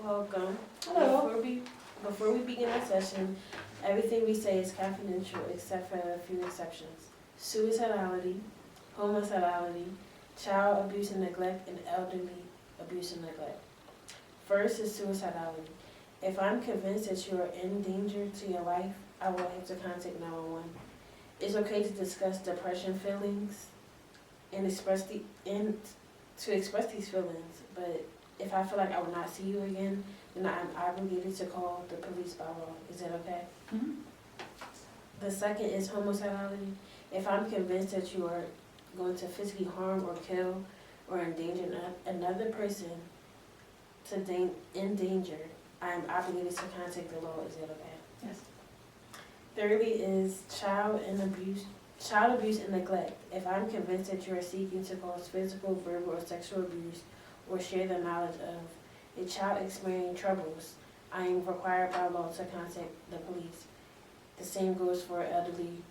Welcome. Hello. Before we begin our session, everything we say is confidential except for a few exceptions. Suicidality, homicidality, child abuse and neglect, and elderly abuse and neglect. First is suicidality. If I'm convinced that you are in danger to your life, I will have to contact 911. It's okay to discuss depression feelings and to express these feelings, but if I feel like I will not see you again, then I'm obligated to call the police by law. Is that okay? Mm-hmm. The second is homicidality. If I'm convinced that you are going to physically harm or kill or endanger another person in danger, I am obligated to contact the law. Is that okay? Yes. Thirdly is child abuse and neglect. If I'm convinced that you are seeking to cause physical, verbal, or sexual abuse or share the knowledge of a child experiencing troubles, I am required by law to contact the police. The same goes for elderly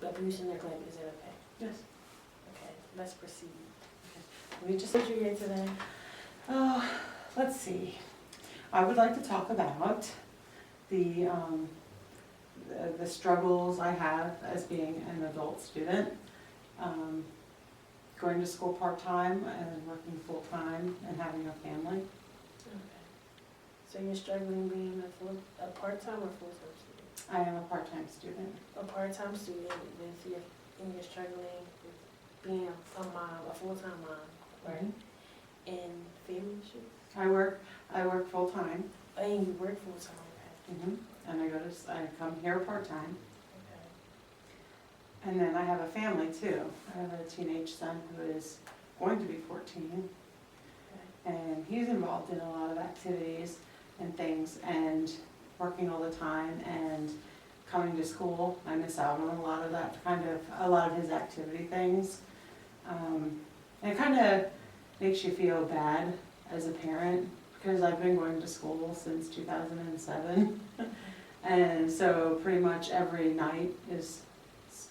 abuse and neglect. Is that okay? Yes. Okay, let's proceed. We just, What you here today? let's see. I would like to talk about the struggles I have as being an adult student, going to school part-time and working full-time and having a family. Okay. So you're struggling being a part-time or full-time student? I am a part-time student. A part-time student and you're struggling with being a mom, a full-time mom, right? And family issues? I work full-time. And you work full-time, okay? And I come here part-time. Okay. And then I have a family too. I have a teenage son who is going to be 14. Okay. And he's involved in a lot of activities and things and working all the time and coming to school. I miss out on a lot of that, a lot of his activity things. And it kind of makes you feel bad as a parent because I've been going to school since 2007. And so pretty much every night is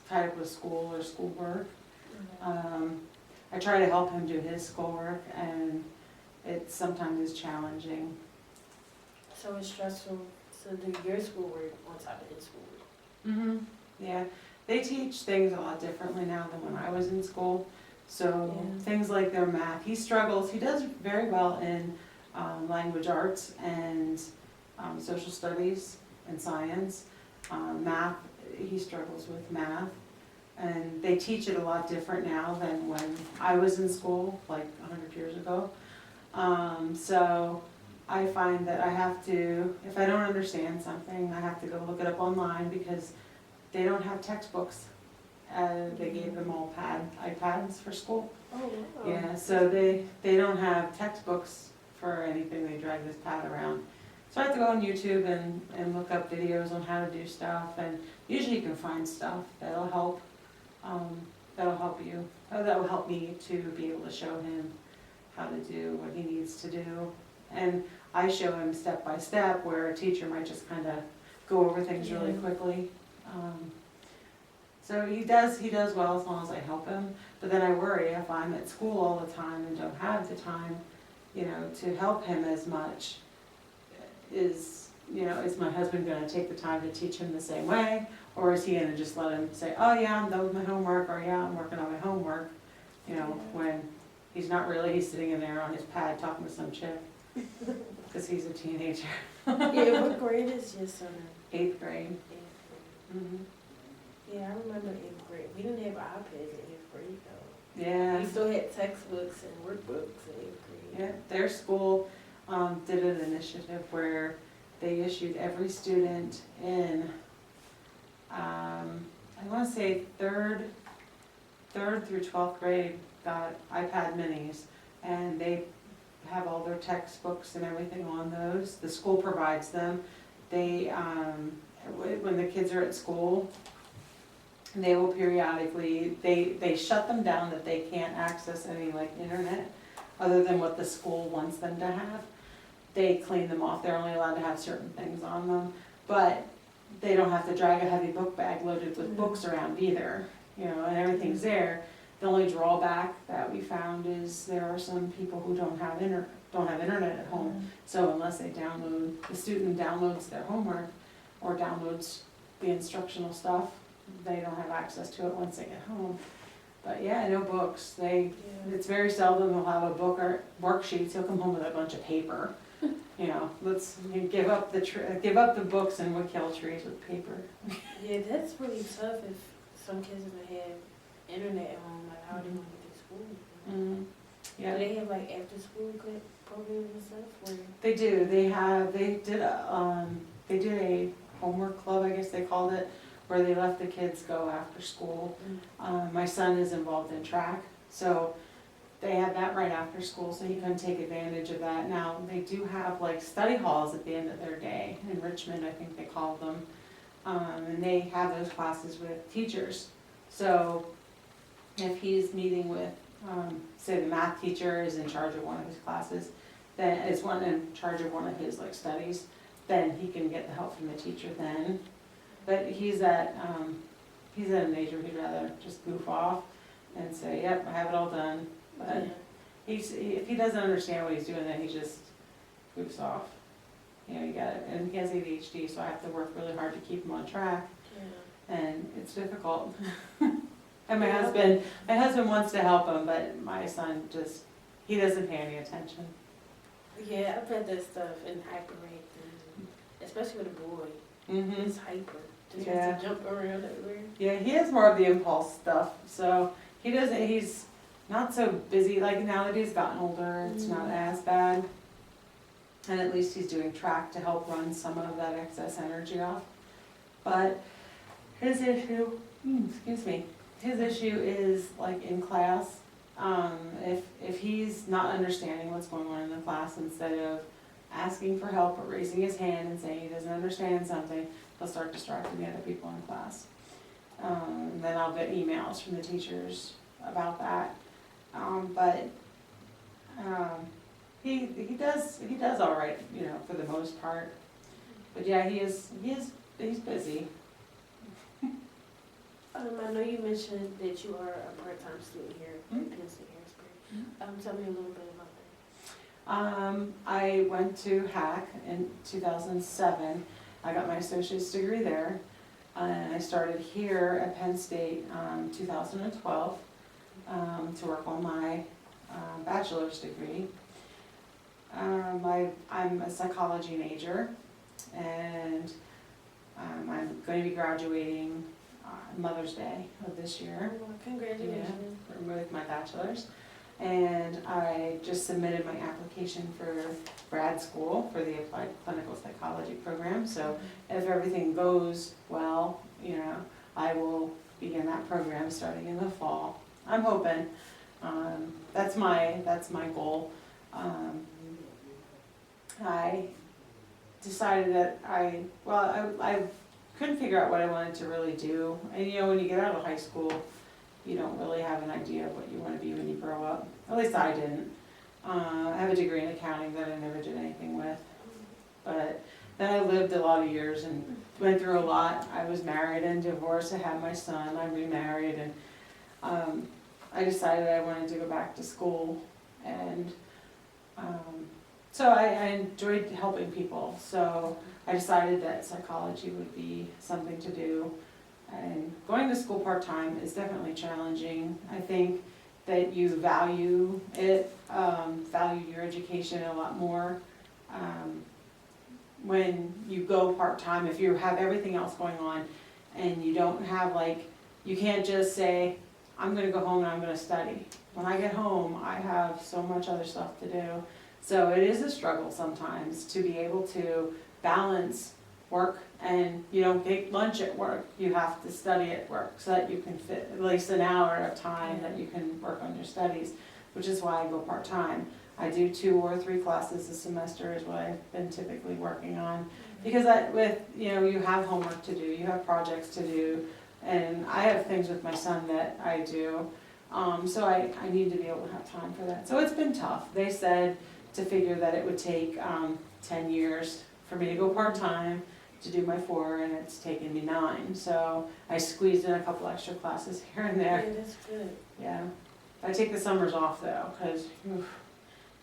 tied up with school or schoolwork. I try to help him do his schoolwork and it sometimes is challenging. So it's stressful to do your schoolwork on top of his schoolwork? Yeah, they teach things a lot differently now than when I was in school. So Yeah. things like their math, he struggles. He does very well in language arts and social studies and science. Math, he struggles with math. And they teach it a lot different now than when I was in school, like 100 years ago. So I find that I have to, if I don't understand something, I have to go look it up online because they don't have textbooks. They gave them all iPads for school. Oh, wow. Yeah, so they don't have textbooks for anything. They drag this pad around. So I have to go on YouTube and look up videos on how to do stuff, and usually you can find stuff that'll help. That will help me to be able to show him how to do what he needs to do. And I show him step by step where a teacher might just kind of go over things really quickly. So he does well as long as I help him, but then I worry if I'm at school all the time and don't have the time, to help him as much. Is my husband going to take the time to teach him the same way, or is he going to just let him say, oh yeah, I'm done with my homework, or yeah, I'm working on my homework, when he's not really, he's sitting in there on his pad talking to some chick, because he's a teenager. Yeah, what grade is your son in? 8th grade. 8th grade. Yeah, I remember 8th grade. We didn't have iPads in 8th grade though. Yeah. We still had textbooks and workbooks in 8th grade. Yeah, their school did an initiative where they issued every student in, I want to say third through 12th grade got iPad minis, and they have all their textbooks and everything on those. The school provides them. They, when the kids are at school, they will periodically, they shut them down that they can't access any internet other than what the school wants them to have. They clean them off. They're only allowed to have certain things on them, but they don't have to drag a heavy book bag loaded with books around either, and everything's there. The only drawback that we found is there are some people who don't have internet at home. So unless the student downloads their homework or downloads the instructional stuff, they don't have access to it once they get home. But yeah, no books. It's very seldom he'll have a book or worksheets. He'll come home with a bunch of paper. You know, give up the books and we'll kill trees with paper. Yeah, that's really tough if some kids don't have internet at home. Like, how are they going to get to school? Mm-hmm. Yeah. Do they have like after school programs and stuff? Or? They do. They did a homework club, I guess they called it, where they let the kids go after school. My son is involved in track, so they had that right after school, so he couldn't take advantage of that. Now, they do have like study halls at the end of their day, in Richmond, I think they call them. And they have those classes with teachers. So if he's meeting with, say the math teacher is in charge of one of his classes, then is one in charge of one of his like studies, then he can get the help from the teacher then. But he's at an age where he'd rather just goof off and say, yep, I have it all done. But if he doesn't understand what he's doing, then he just goofs off. You know, you got it. And he has ADHD, so I have to work really hard to keep him on track. Yeah. And it's difficult. And my husband wants to help him, but my son he doesn't pay any attention. Yeah, I've read that stuff and hyperactive, especially with a boy. Mm-hmm. He's hyper. Just has to jump around everywhere. Yeah, he has more of the impulse stuff, so he's not so busy. Like now that he's gotten older, it's not as bad. And at least he's doing track to help run some of that excess energy off. But his issue, his issue is like in class. If he's not understanding what's going on in the class, instead of asking for help or raising his hand and saying he doesn't understand something, he'll start distracting the other people in class. Then I'll get emails from the teachers about that. He does all right, you know, for the most part. But yeah, he's busy. I know you mentioned that you are a part-time student here at Penn State Harrisburg. Tell me a little bit about that. I went to HAC in 2007. I got my associate's degree there. And I started here at Penn State 2012 to work on my bachelor's degree. I'm a psychology major, and I'm going to be graduating Mother's Day of this year. Well, congratulations. Yeah, with my bachelor's. And I just submitted my application for grad school for the Applied Clinical Psychology program. So if everything goes well, you know, I will begin that program starting in the fall. I'm hoping. That's my goal. I decided that I couldn't figure out what I wanted to really do. And you know, when you get out of high school, you don't really have an idea of what you want to be when you grow up. At least I didn't. I have a degree in accounting that I never did anything with. But then I lived a lot of years and went through a lot. I was married and divorced. I had my son. I remarried, and I decided I wanted to go back to school. And so I enjoyed helping people. So I decided that psychology would be something to do. And going to school part-time is definitely challenging. I think that you value it, value your education a lot more when you go part-time. If you have everything else going on and you don't have you can't just say, I'm gonna go home and I'm gonna study. When I get home, I have so much other stuff to do. So it is a struggle sometimes to be able to balance work, and you don't get lunch at work. You have to study at work so that you can fit at least an hour of time that you can work on your studies, which is why I go part-time. I do 2 or 3 classes a semester is what I've been typically working on, because you have homework to do, you have projects to do, and I have things with my son that I do, so I need to be able to have time for that. So it's been tough. They said to figure that it would take 10 years for me to go part-time, to do my 4, and it's taken me 9. So I squeezed in a couple extra classes here and Yeah, there. that's good. Yeah. I take the summers off though, because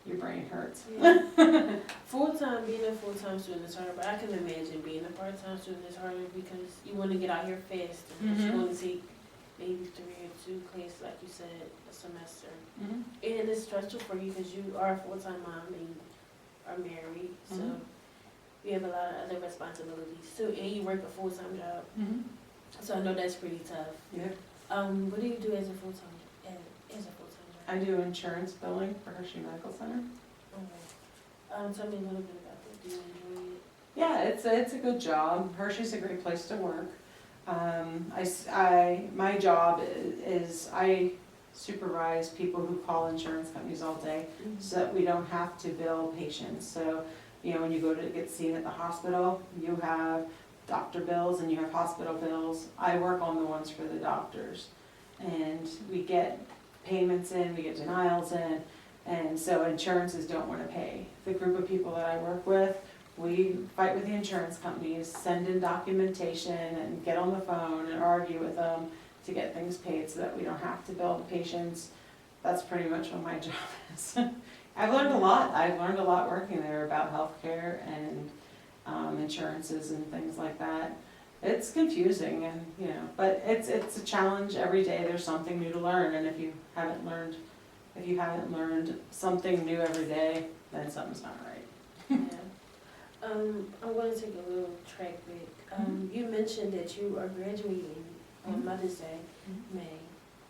your brain hurts. Yeah. Full-time, being a full-time student is harder, but I can imagine being a part-time student is harder because you want to get out here fast. And you want to take maybe 3 or 2 classes, like you said, a semester. Mhm. And it's stressful for you because you are a full-time mom and you are married, so Mhm. you have a lot of other responsibilities too, and you work a full-time job. Mhm. So I know that's pretty tough. Yeah. What do you do as a full-time job? I do insurance billing for Hershey Medical Center. Okay. Tell me a little bit about that. Do you enjoy it? Yeah, it's a good job. Hershey's a great place to work. My job is I supervise people who call insurance companies all day, so that we don't have to bill patients. So, you know, when you go to get seen at the hospital, you have doctor bills and you have hospital bills. I work on the ones for the doctors, and we get payments in, we get denials in, and so insurances don't want to pay. The group of people that I work with, we fight with the insurance companies, send in documentation, and get on the phone and argue with them to get things paid so that we don't have to bill the patients. That's pretty much what my job is. I've learned a lot. I've learned a lot working there about healthcare and insurances and things like that. It's confusing, and but it's a challenge every day. There's something new to learn, and if you haven't learned something new every day, then something's not right. Yeah. I'm going to take a little track back. You mentioned that you are graduating on Mother's Day,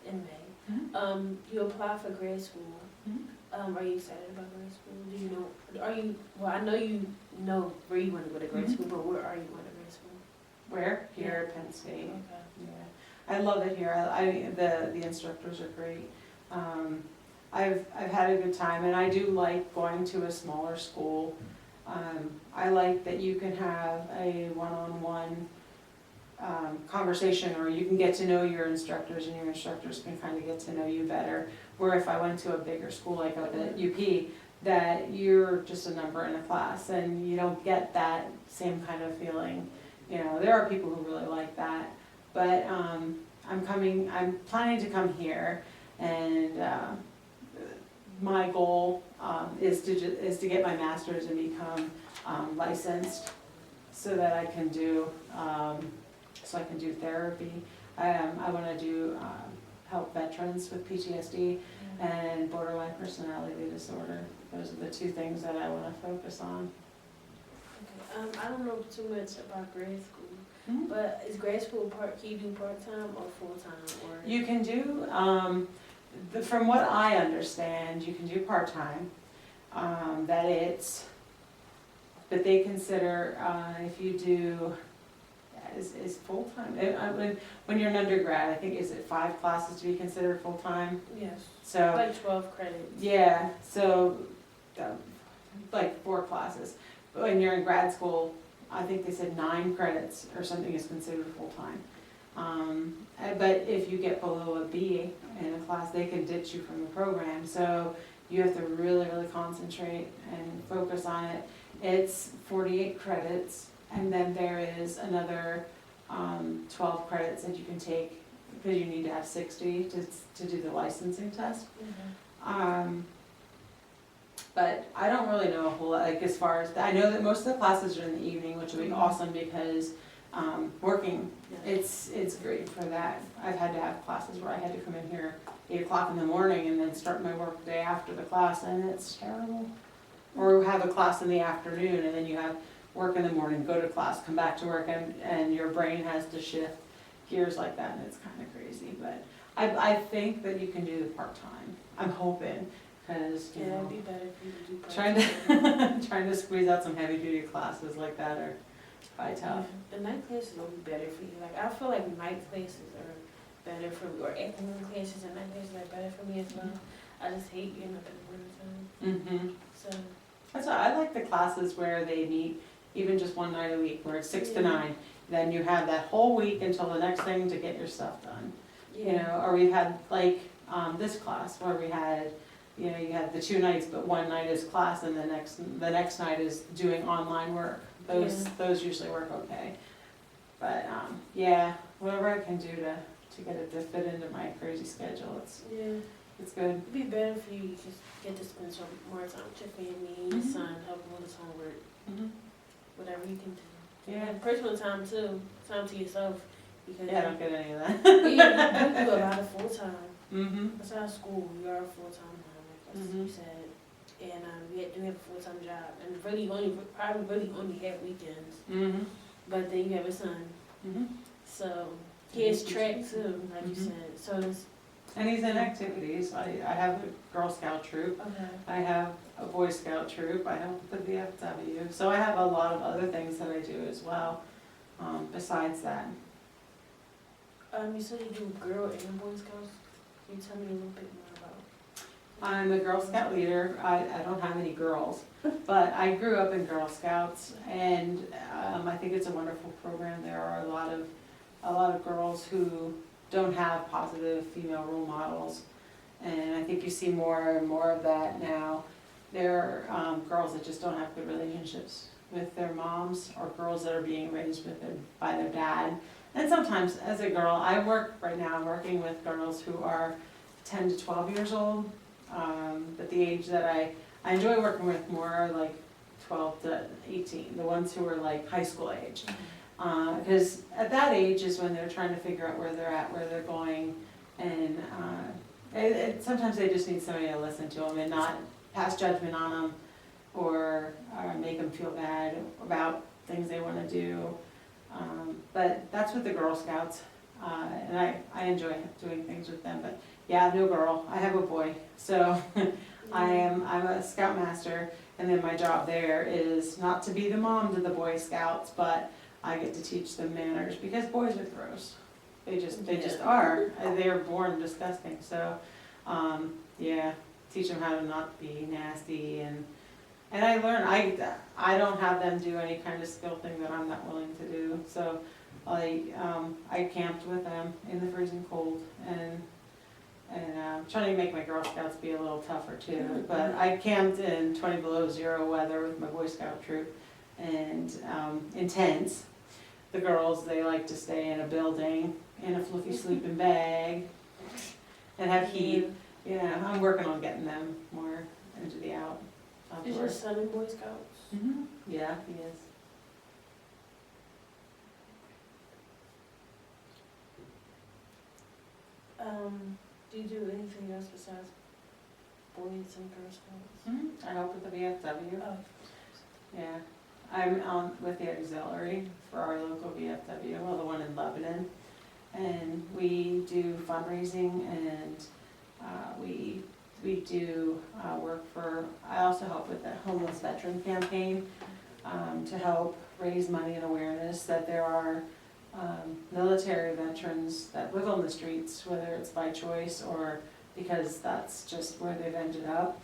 in May. You applied for grad school. Are you excited about grad school? Do you know? Well, I know you know where you want to go to grad school, but where are you going to grad school? Where? Here at Penn State. Okay. Yeah, I love it here. The instructors are great. I've had a good time, and I do like going to a smaller school. I like that you can have a one-on-one conversation, or you can get to know your instructors, and your instructors can kind of get to know you better. Where if I went to a bigger school like up at UP, that you're just a number in a class, and you don't get that same kind of feeling. There are people who really like that, but I'm planning to come here, and my goal is to get my master's and become licensed, so that I can do therapy. I want to help veterans with PTSD and borderline personality disorder. Those are the 2 things that I want to focus on. Okay. I don't know too much about grad school, but is grad school can you do part-time or full-time? Or You can do, from what I understand, you can do part-time. But they consider, if you do, is full-time. When you're an undergrad, I think, is it 5 classes to be considered full-time? Yes. So Like 12 credits. yeah, so like 4 classes. But when you're in grad school, I think they said 9 credits or something is considered full-time. But if you get below a B in a class, they can ditch you from the program. So you have to really, really concentrate and focus on it. It's 48 credits, and then there is another 12 credits that you can take, because you need to have 60 to do the licensing test. But I don't really know a whole lot, like as far as, I know that most of the classes are in the evening, which would be awesome, because working, it's great for that. I've had to have classes where I had to come in here 8 o'clock in the morning and then start my work day after the class, and it's terrible. Or have a class in the afternoon, and then you have work in the morning, go to class, come back to work, and your brain has to shift gears like that, and it's kind of crazy. But I think that you can do the part-time. I'm hoping, because it'd be better if you could do part-time. trying to squeeze out some heavy-duty classes like that are probably tough. Yeah. The night classes will be better for you. Like, I feel like night classes are better for me, or afternoon classes and night classes are better for me as well. I just hate getting up in the morning time. So that's why I like the classes where they meet even just one night a week, where it's 6 to 9. Then you have that whole week until the next thing to get your stuff done. Or we've had like this class where we had, you had the 2 nights, but one night is class, and the next night is doing online work. Those usually work okay. But, yeah, whatever I can do to get it to fit into my crazy schedule, it's good. It'd be better for you to just get to spend some more time with your family and your son, help him with his homework, whatever you can do. Yeah. And personal time too, time to yourself. Because Yeah, I don't get any of that. you do a lot of full time. Besides school, you are a full time mom, like you said. And we do have a full time job, and probably only have weekends. But then you have a son, so he has track too, like you said. So it's And he's in activities. I have a Girl Scout troop. okay. I have a Boy Scout troop. I help with the VFW. So I have a lot of other things that I do as well, besides that. You said you do Girl and Boy Scouts. Can you tell me a little bit more about? I'm a Girl Scout leader. I don't have any girls, but I grew up in Girl Scouts, and I think it's a wonderful program. There are a lot of girls who don't have positive female role models, and I think you see more and more of that now. There are girls that just don't have good relationships with their moms, or girls that are being raised by their dad. And sometimes as a girl, I'm working with girls who are 10 to 12 years old, but the age that I enjoy working with more are like 12 to 18, the ones who are like high school age. Because at that age is when they're trying to figure out where they're at, where they're going, and sometimes they just need somebody to listen to them and not pass judgment on them or make them feel bad about things they want to do. But that's with the Girl Scouts, and I enjoy doing things with them. But yeah, no girl, I have a boy, so I'm a Scoutmaster, and then my job there is not to be the mom to the Boy Scouts, but I get to teach them manners, because boys are gross. They just are. They are born disgusting. So, yeah, teach them how to not be nasty, and I learn. I don't have them do any kind of skill thing that I'm not willing to do. So, I camped with them in the freezing cold, and trying to make my Girl Scouts be a little tougher too. But I camped in 20 below zero weather with my Boy Scout troop, and in tents. The girls, they like to stay in a building in a fluffy sleeping bag and have heat. Yeah, I'm working on getting them more into the outdoors. Is your son in Boy Scouts? Yeah, he is. Do you do anything else besides Boys and Girl Scouts? I help with the VFW. Oh. Yeah, I'm on with the auxiliary for our local VFW, well, the one in Lebanon. And we do fundraising, and we do work for, I also help with the homeless veteran campaign to help raise money and awareness that there are military veterans that live on the streets, whether it's by choice or because that's just where they've ended up.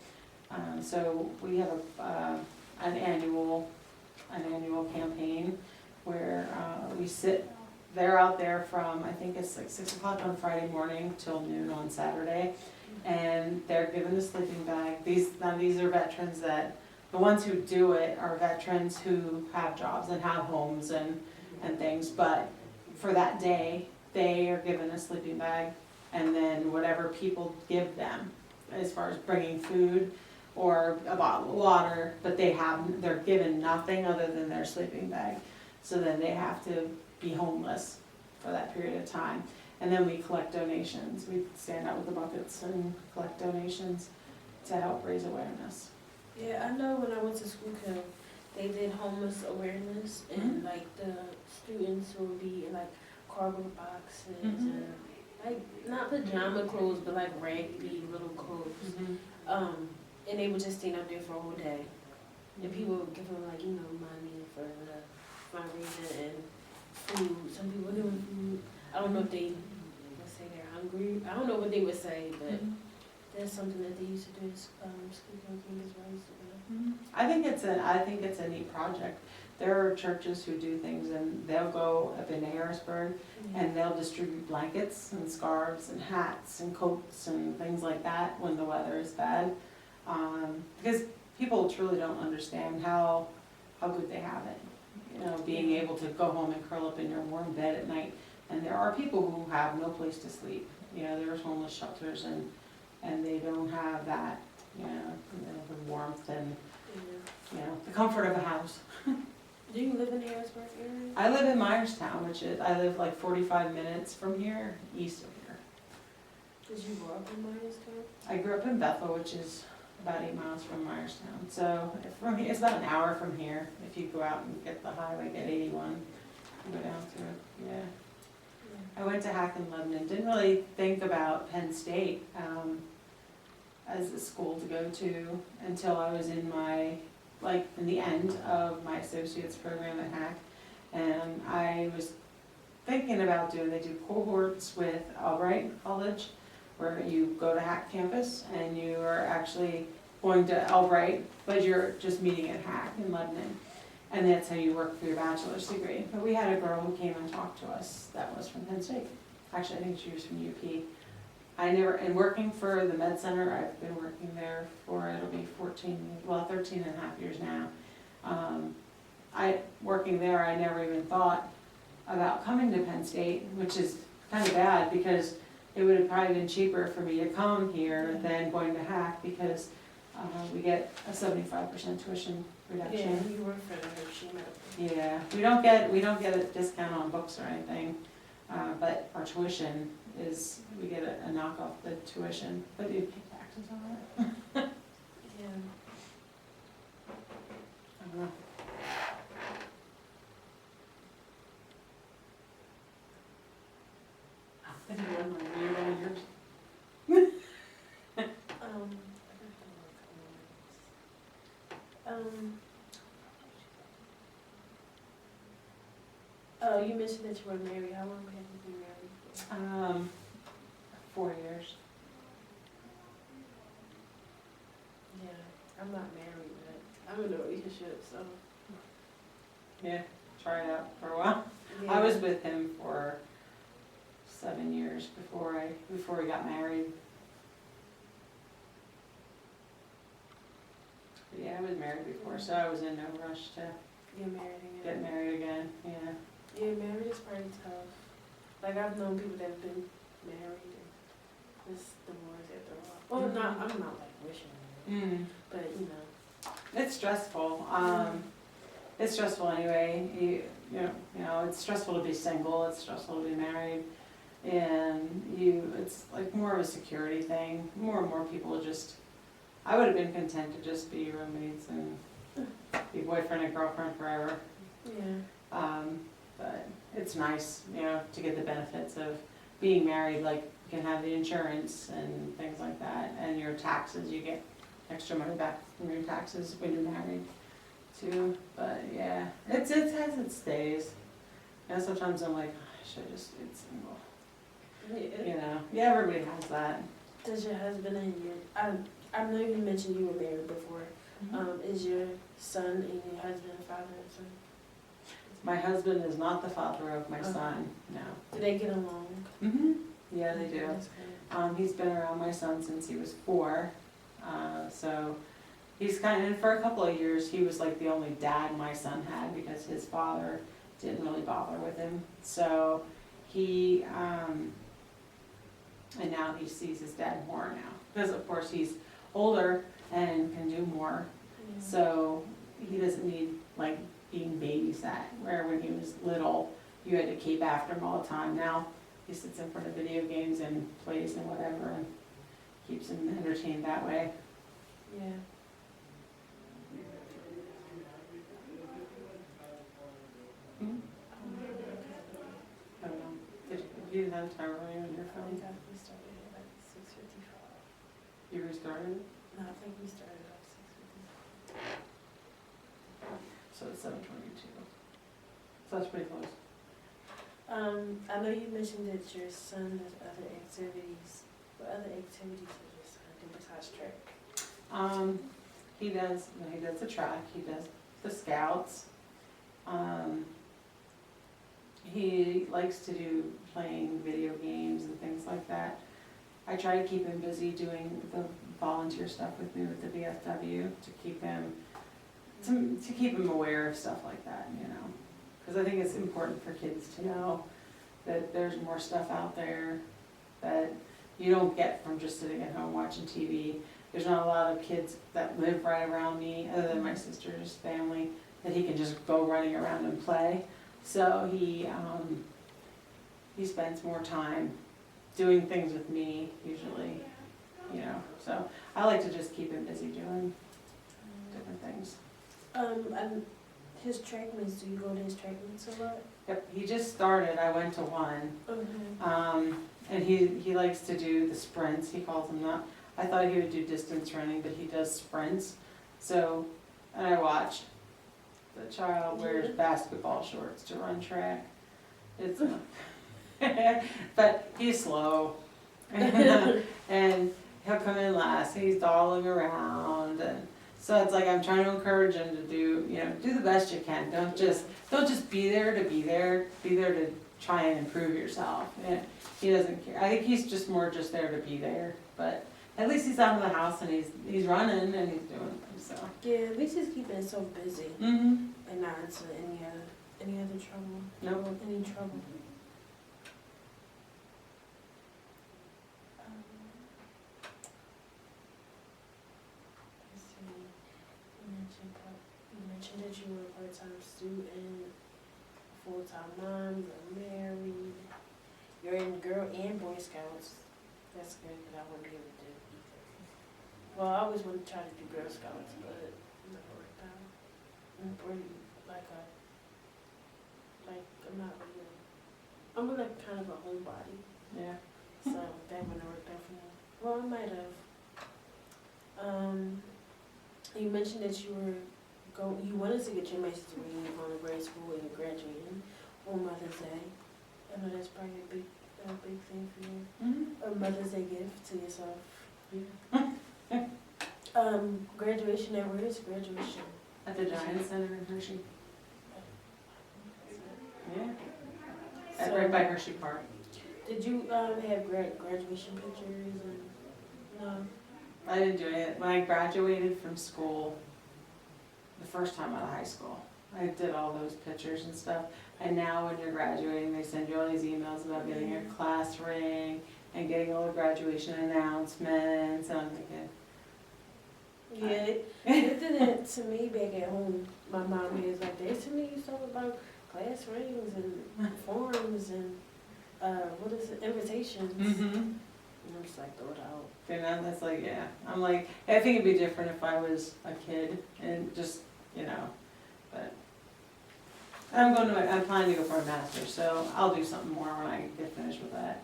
So we have an annual campaign where they're out there from, I think it's like 6 o'clock on Friday morning till noon on Saturday, and they're given a sleeping bag. These are veterans that, the ones who do it are veterans who have jobs and have homes and things, but for that day, they are given a sleeping bag, and then whatever people give them, as far as bringing food or a bottle of water, but they're given nothing other than their sleeping bag. So then they have to be homeless for that period of time. And then we collect donations. We stand out with the buckets and collect donations to help raise awareness. Yeah, I know when I went to school camp, they did homeless awareness, and like the students would be in like cardboard boxes and like not pajama clothes, but like raggedy little clothes. And they would just stand up there for a whole day. And people would give them like, money for the fundraising and food. Some people would give them food. I don't know if they would say they're hungry. I don't know what they would say, but that's something that they used to do. School camping is what I used to do. I think it's a neat project. There are churches who do things, and they'll go up in Harrisburg and they'll distribute blankets and scarves and hats and coats and things like that when the weather is bad. Because people truly don't understand how good they have it. you know, being able to go home and curl up in your warm bed at night. And there are people who have no place to sleep. You know, there's homeless shelters and they don't have that, you know, the warmth and, you know, the comfort of a house. Do you live in the Harrisburg area? I live in Myerstown, which is, I live like 45 minutes from here, east of here. Did you grow up in Myerstown? I grew up in Bethel, which is about 8 miles from Myerstown. So from here, it's about an hour from here. If you go out and get the highway, get 81, and go down through it, yeah. I went to Hack in Lebanon, didn't really think about Penn State as a school to go to until I was in my, like, in the end of my associate's program at Hack. And I was thinking about they do cohorts with Albright College, where you go to Hack campus and you are actually going to Albright, but you're just meeting at Hack in Lebanon. And that's how you work for your bachelor's degree. But we had a girl who came and talked to us that was from Penn State. Actually, I think she was from UP. And working for the Med Center, I've been working there for, it'll be 13 and a half years now. Working there, I never even thought about coming to Penn State, which is kind of bad because it would have probably been cheaper for me to come here than going to Hack because we get a 75% tuition reduction. Yeah, you work for the Hershey Medical. Yeah, we don't get a discount on books or anything, but our tuition is, we get a knock off the tuition, but you pay taxes on it. Yeah. I don't know. I didn't run my read on yours. Oh, you mentioned that you were married. How long have you been married for? 4 years. Yeah, I'm not married, but I'm in a relationship, so. Yeah, try it out for a while. Yeah. I was with him for 7 years before we got married. But yeah, I was married before, so I was in no rush to Get married again. get married again, yeah. Yeah, marriage is pretty tough. Like, I've known people that have been married and just divorced after a while. Well, not, I'm not like wishing it, but you know. It's stressful. It's stressful anyway. You know, it's stressful to be single. It's stressful to be married, and it's like more of a security thing. More and more people just. I would have been content to just be roommates and be boyfriend and girlfriend forever. Yeah. But it's nice, you know, to get the benefits of being married. Like you can have the insurance and things like that, and your taxes. You get extra money back from your taxes when you're married, too. But yeah, it has its days. You know, sometimes I'm like, oh, I should just get single. Yeah. You know, yeah, everybody has that. Does your husband and I know you mentioned you were married before. Is your son and your husband father and son? My husband is not the father of my Okay. son. No. Do they get along? Yeah, they do. That's good. He's been around my son since he was 4, so he's and for a couple of years, he was like the only dad my son had because his father didn't really bother with him. So he, and now he sees his dad more now. Because of course he's older and can do more, Yeah. so he doesn't need like being babysat, where when he was little, you had to keep after him all the time. Now he sits in front of video games and plays and whatever and keeps him entertained that way. Yeah. I don't know. Do you have time running on your I phone? think we started at like 6:55. You restarted it? No, I think we started at 6:55. So it's 7:22. So that's pretty close. I know you mentioned that your son does other activities. What other activities does your son do besides track? He does the track, he does the scouts. He likes to do playing video games and things like that. I try to keep him busy doing the volunteer stuff with me with the VFW to keep him aware of stuff like that, you know. because I think it's important for kids to know that there's more stuff out there that you don't get from just sitting at home watching TV. There's not a lot of kids that live right around me, other than my sister's family, that he can just go running around and play. So he spends more time doing things with me usually, you know. So I like to just keep him busy doing different things. And his track meets, do you go to his track meets a lot? Yep, he just started. I went to one. Okay. And he likes to do the sprints, he calls them that. I thought he would do distance running, but he does sprints. So, and I watched. The child wears basketball shorts to run track. It's, but he's slow. And he'll come in last, he's dawdling around, and so it's like I'm trying to encourage him to do, you know, do the best you can. Don't just be there to be there. Be there to try and improve yourself. And he doesn't care. I think he's just more just there to be there. But at least he's out of the house and he's running and he's doing things. So Yeah, at least he's keeping it so busy mm-hmm. and not into any other trouble. Nope. Any trouble. Let's see. You mentioned that you were a part-time student, full-time mom, you're married, you're in Girl and Boy Scouts. That's good, but I wouldn't be able to do either. Well, I always wanted to try to do Girl Scouts, but it never worked out. I'm pretty, I'm not really, I'm like kind of a homebody, Yeah. so that wouldn't have worked out for me. Well, I might have. You mentioned that you wanted to get your master's degree in grade school and you graduated on Mother's Day. I know that's probably a big thing for you. Mm-hmm. A Mother's Day gift to yourself. Yeah. Graduation, where is graduation? At the Giant Center in Hershey. Yeah. So, Right by Hershey Park. Did you have graduation pictures and no? I didn't do it. When I graduated from school, the first time out of high school, I did all those pictures and stuff. And now when you're graduating, they send you all these emails about getting your class ring and getting all the graduation announcements. And I'm thinking, Yeah, they did that to me back at home. My mom is like, they to me stuff about class rings and forms and invitations. mm-hmm. And I'm just like, throw it out. And that's like, yeah. I'm like, I think it'd be different if I was a kid and just, you know, but I'm planning to go for a master's, so I'll do something more when I get finished with that.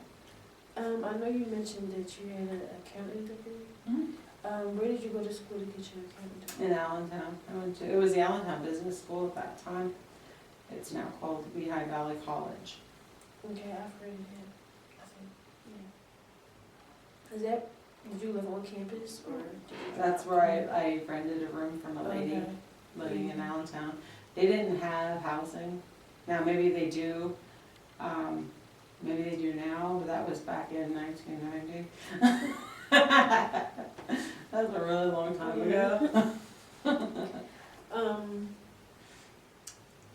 I know you mentioned that you had an accounting degree. Mm-hmm. Where did you go to school to get your accounting degree? In Allentown. It was the Allentown Business School at that time. It's now called Lehigh Valley College. Okay, I've heard of that. I think, yeah. Did you live on campus or did you That's drive? where I rented a room from a lady Okay. living in Allentown. They didn't have housing. Now, maybe they do. Maybe they do now, but that was back in 1990. That was a really long time ago.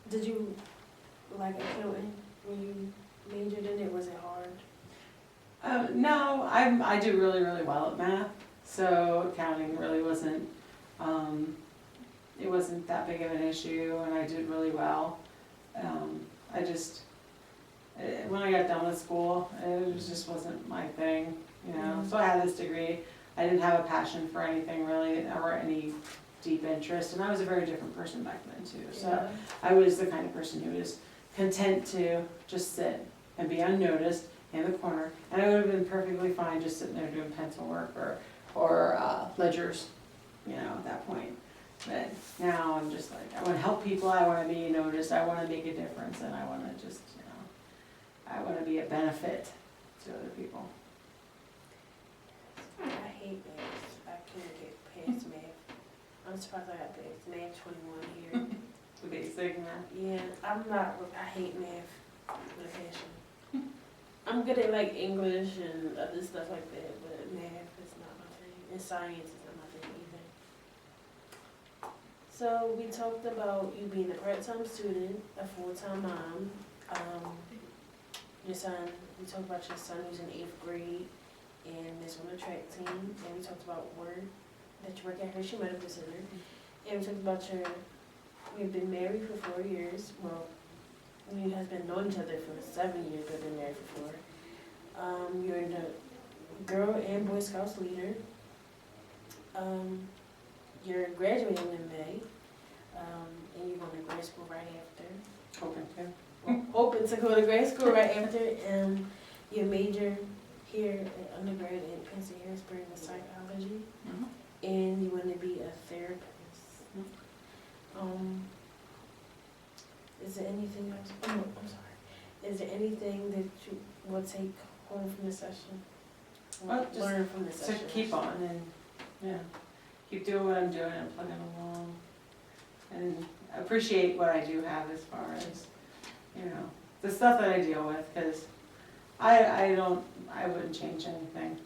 Did you like accounting when you majored in it? Was it hard? No, I do really, really well at math, so accounting really wasn't, it wasn't that big of an issue, and I did really well. When I got done with school, just wasn't my thing, you know. So I had this degree. I didn't have a passion for anything really, or any deep interest, and I was a very different person back then too. So Yeah. I was the kind of person who was content to just sit and be unnoticed in the corner, and I would have been perfectly fine just sitting there doing pencil work or ledgers, you know, at that point. But now I'm just like, I want to help people, I want to be noticed, I want to make a difference, and I want to just, you know, I want to be a benefit to other people. I hate math. I can't get past math. I'm surprised I got past math 21 here. The basic math. Yeah, I hate math with a passion. I'm good at like English and other stuff like that, but math is not my thing. And science is not my thing either. So we talked about you being a part-time student, a full-time mom, your son, we talked about your son who's in 8th grade and is on the track team, and we talked about work, that you work at Hershey Medical Center, and we talked about you've been married for 4 years, well, you guys been knowing each other for 7 years, but been married for 4. You're the Girl and Boy Scouts leader. You're graduating in May, and you're going to grad school right after. Hoping to. Well, hoping to go to grad school right after. Your major here at undergrad at Penn State Harrisburg is psychology, and you want to be a therapist. Is there anything else? Oh, I'm sorry. Is there anything that you will take home from the session? Well, just learn from the To session? keep on and, yeah, keep doing what I'm doing and plugging along. And appreciate what I do have as far as, you know, the stuff that I deal with, because I wouldn't change anything.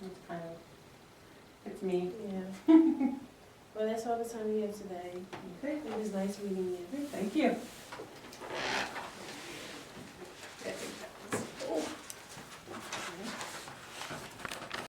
It's kind of, it's me. Yeah. Well, that's all the time we have today. Okay, It was nice meeting you. thank you.